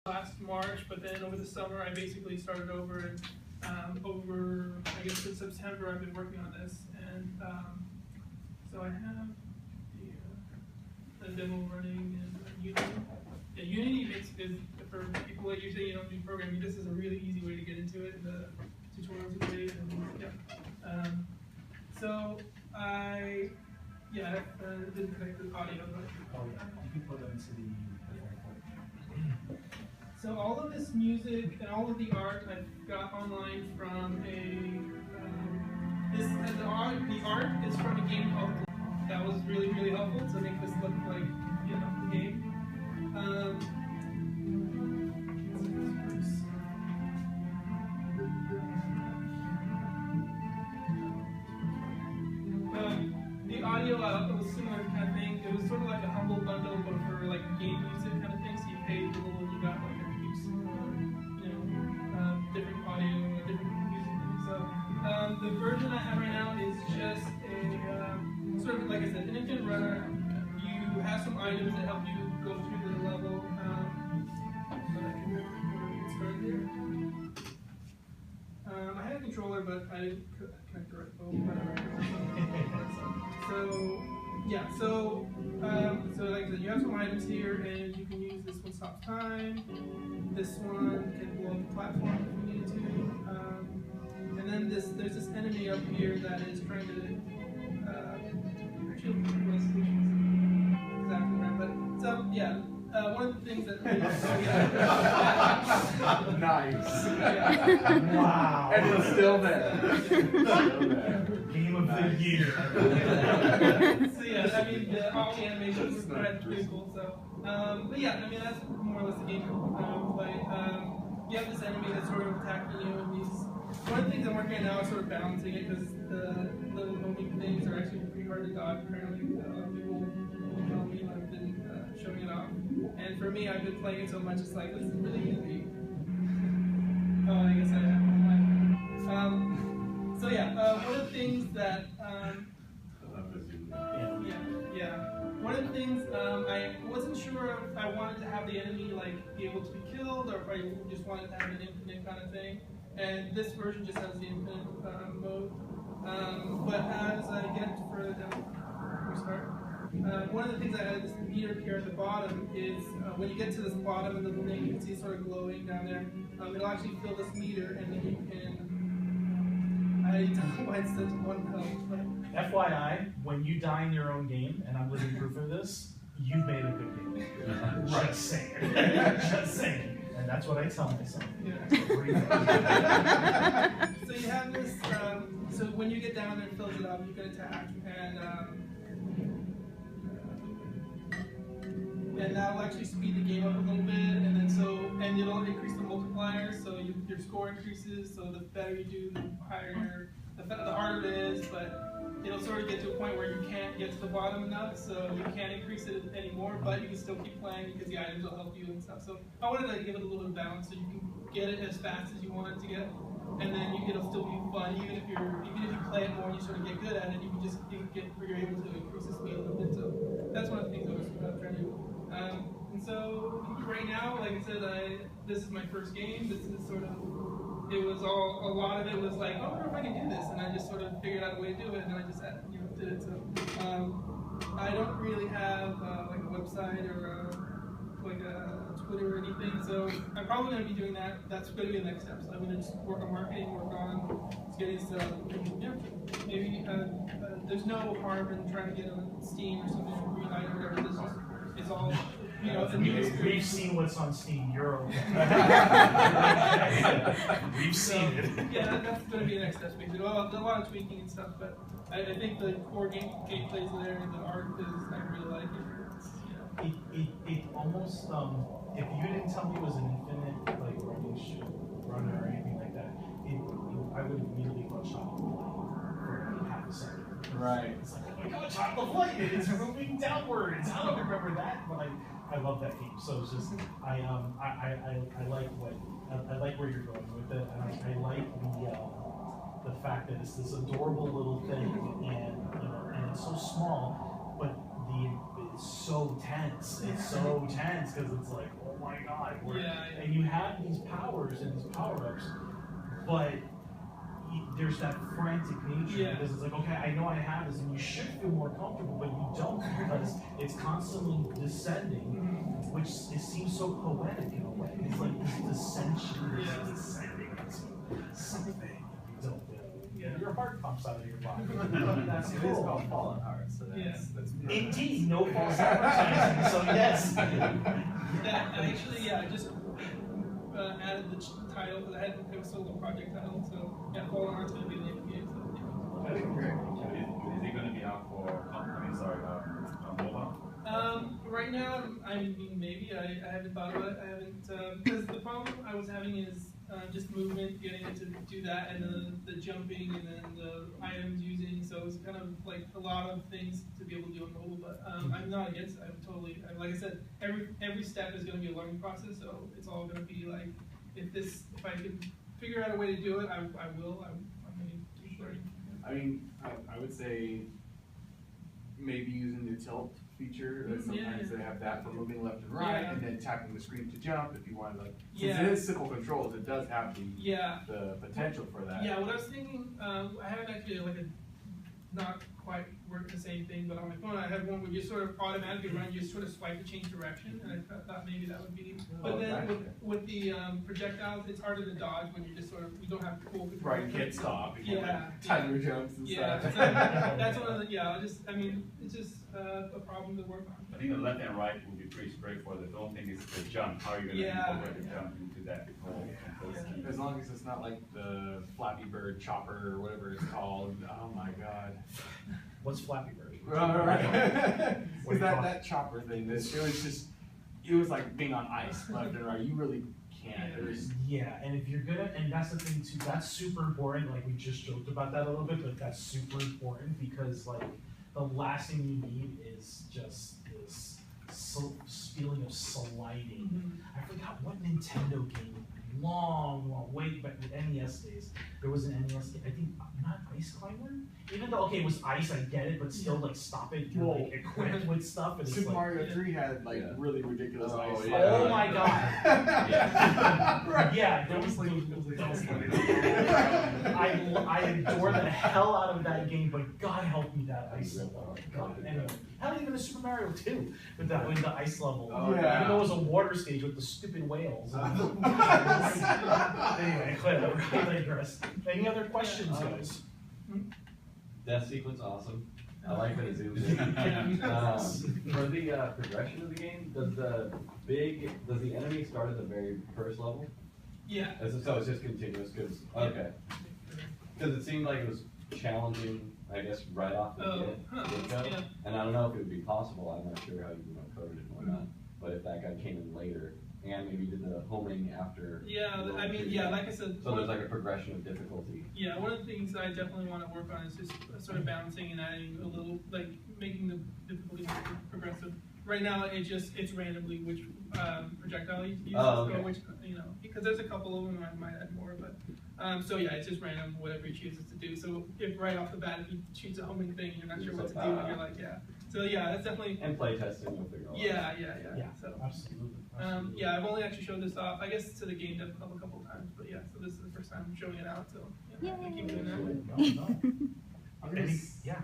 last March, but then over the summer I basically started over, and over, I guess since September I've been working on this, and so I have the demo running in Unity. Yeah, Unity makes good for people that usually don't do programming. This is a really easy way to get into it. The tutorials are great, and yeah. So I didn't connect the audio, but you can put them into the. So all of this music and all of the art I've got online from the art is from a game called that was really helpful to make this look like the game. The audio was similar kind of thing. It was sort of like a humble bundle, but for like game music kind of thing. So you paid a little, you got like a piece, different audio, different music things. So the version I have right now is just a sort of like I said, an infinite runner. You have some items that help you go through the level. But I can get started here. I had a controller, but I didn't connect the right phone. So yeah, so like I said, you have some items here, and you can use this one stops time. This one can blow up the platform if you needed to. And then there's this enemy up here that is trying to actually exactly right. But so yeah, one of the things that nice. Yeah. Wow. And it's still there. Game of the year. So yeah, I mean all the animations are pretty cool. So but yeah, I mean that's more or less the game play. You have this enemy that's sort of attacking you, and these. One of the things I'm working on now is sort of balancing it, because the little homing things are actually pretty hard to dodge. Apparently, people tell me I've been showing it off. And for me, I've been playing it so much, it's like, this is really easy. Oh, I guess I have. So yeah, one of the things that, one of the things I wasn't sure if I wanted to have the enemy like be able to be killed, or if I just wanted to have an infinite kind of thing. And this version just has the infinite mode. But as I get further down, one of the things I had this meter here at the bottom is when you get to this bottom of the thing, you can see sort of glowing down there. It'll actually fill this meter, and then you can. I don't know why it says 1 health. But FYI, when you die in your own game, and I'm living proof of this, you've made a good game. Just saying. Just saying. And that's what I tell myself. Yeah. So you have this, so when you get down there and fills it up, you can attack, and that'll actually speed the game up a little bit, and then and it'll increase the multiplier, so your score increases, so the better you do, the higher, the harder it is, but it'll sort of get to a point where you can't get to the bottom enough, so you can't increase it anymore, but you can still keep playing because the items will help you and stuff. So I wanted to give it a little bit of balance, so you can get it as fast as you want it to get, and then it'll still be fun. Even if you play it more and you sort of get good at it, you can get where you're able to increase the speed a little bit. So that's one of the things I was trying to do. And so right now, like I said, this is my first game. This is sort of. It was a lot of it was like, oh, I wonder if I can do this, and I just sort of figured out a way to do it, and then I just did it. So I don't really have like a website or like a Twitter or anything, so I'm probably going to be doing that. That's going to be the next step. So I'm going to just work on marketing, work on getting stuff. Maybe there's no harm in trying to get on Steam or something, or Greenlight or whatever. It's all. We've seen what's on Steam. You're okay. We've seen it. Yeah, that's going to be the next step. Basically, well, there's a lot of tweaking and stuff, but I think the core gameplay is there, and the art is. I really like it. It almost if you didn't tell me it was an infinite like runner or anything like that, I would immediately thought chocolate for half a second. Right. It's like, oh my god, chocolate flight! It's moving downwards. I don't remember that, but I love that game. So it's just I like where you're going with it, and I like the fact that it's this adorable little thing, and and it's so small, but so tense. It's so tense because it's like, oh my god. And you have these powers and these power-ups, but there's that frantic nature because it's like, okay, I know I have this, and you should feel more comfortable, but you don't because it's constantly descending, which it seems so poetic in a way. It's like this dissension, this descending into something you don't feel. Your heart pumps out of your body. That's It cool. is called Fallen Heart, so that's Indeed, no false advertising. So yes. Actually, I just added the title because it was solo project title. So Fallen Heart's gonna be the name of the game. So That's great. Is it going to be out for mobile? Right now, I mean, maybe I haven't thought about it. I haven't because the problem I was having is just movement, getting it to do that, and the jumping, and then the items using. So it's kind of like a lot of things to be able to do on mobile. But I'm not against it. I'm totally, like I said, every step is going to be a learning process. So it's all going to be like, if I can figure out a way to do it, I will. I'm going to keep learning. I mean, I would say maybe using the tilt feature. Sometimes they have that for moving left and right, and then tapping the screen to jump. If you want to, like, since it is simple controls, it does have the potential for that. Yeah, what I was thinking, I haven't actually not quite worked the same thing, but on my phone I have one where you sort of automatically run, you sort of swipe to change direction, and I thought maybe that would be. But then with the projectiles, it's harder to dodge when you just you don't have full control. Right, you can't stop. You can't time your jumps and stuff. So that's one of the it's just a problem to work on. I think the left and right will be pretty straightforward. The only thing is the jump. How are you going to incorporate the jump into that whole scheme? As long as it's not like the Flappy Bird chopper or whatever it's called. Oh my god. What's Flappy Bird? Right. Because that chopper thing, it was like being on ice left and right. You really can't. And if you're gonna, and that's the thing too, that's super important. Like we just joked about that a little bit, but that's super important because like the last thing you need is just this feeling of sliding. I forgot what Nintendo game, way back in the NES days, there was an NES game, I think, not Ice Climber? Even though, okay, it was ice, I get it, but still, like, stop it, you're, like, equipped with stuff. And Super Mario 3 had, like, really ridiculous ice. Oh my god. There was, like, I adore the hell out of that game, but God help me, that ice level. God, anyway. Hell, even the Super Mario 2 with the ice level. Even though it was a water stage with the stupid whales. Anyway, whatever. I digress. Any other questions, guys? That sequence awesome. I like that it zooms in. For the progression of the game, does the enemy start at the very first level? Yeah. So it's just continuous, because it seemed like it was challenging, I guess, right off the get-go. And I don't know if it would be possible, I'm not sure how you code it and whatnot, but if that guy came in later, and maybe did the homing after. Like I said. So there's like a progression of difficulty. Yeah, one of the things that I definitely want to work on is just sort of balancing and adding a little, like making the difficulty more progressive. Right now, it's randomly which projectile you use, or which, because there's a couple of them, I might add more, but it's just random, whatever he chooses to do. So if right off the bat he shoots a homing thing, you're not sure what to do, and you're like, So that's definitely. And play testing, you'll figure out. Yeah. So, absolutely. I've only actually showed this off, I guess, to the game dev club a couple times, but so this is the first time showing it out. So I keep doing that. I was gonna say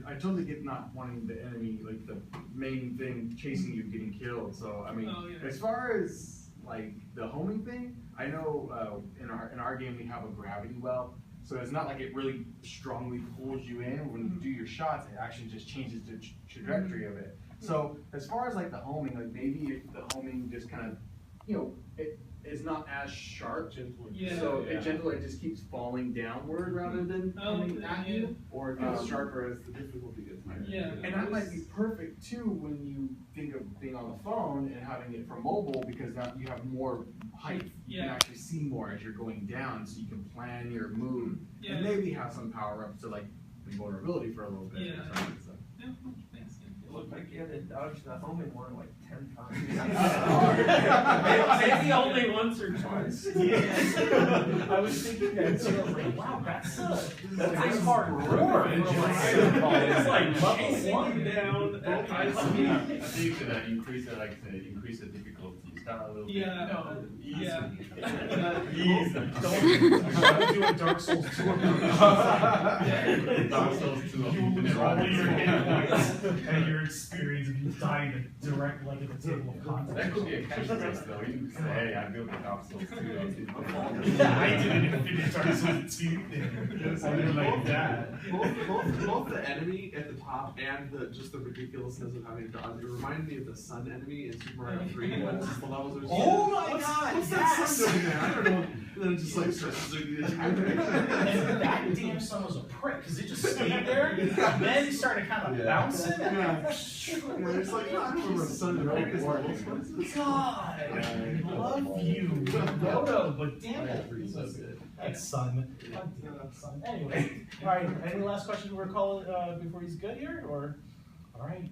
I totally get not wanting the enemy, like the main thing chasing you, getting killed. So I mean, as far as like the homing thing, I know in our game we have a gravity well, so it's not like it really strongly pulls you in. When you do your shots, it actually just changes the trajectory of it. So as far as like the homing, like maybe if the homing just kind of, it is not as sharp, so it just keeps falling downward rather than coming at you. Or if it's sharper as the difficulty gets higher. And that might be perfect too when you think of being on the phone and having it for mobile, because now you have more height. You can actually see more as you're going down, so you can plan your move and maybe have some power ups to like invulnerability for a little bit. Or something, so. Thanks. It looked like you had to dodge the homing one like 10 times. Maybe only once or twice. Yeah. I was thinking that too. I was like, wow, that's hardcore. It's like chasing you down at high speed. I think that increase the increase the difficulty. Start a little bit. Easy. Don't do a Dark Souls 2. Dark Souls 2. You lose all your hit points and your experience if you die in a direct leg at the table of contents. That could be a catch twist though. You can say, hey, I built a Dark Souls 2. Yeah, I didn't finish Dark Souls 2 thing. I didn't like that. Both the enemy at the top and just the ridiculousness of having to dodge. It reminded me of the sun enemy in Super Mario 3 when the levels are Oh my god! What's that sun doing there? I don't know. And then it just like starts to And that damn sun was a prick because it just stayed there and then it started kind of bouncing. And it's like, I don't remember the sun in God, I love you, Dodo, but damn it. Thanks, son. God damn it, son. Anyway, all right. Any last questions we're calling before he's good here, or all right?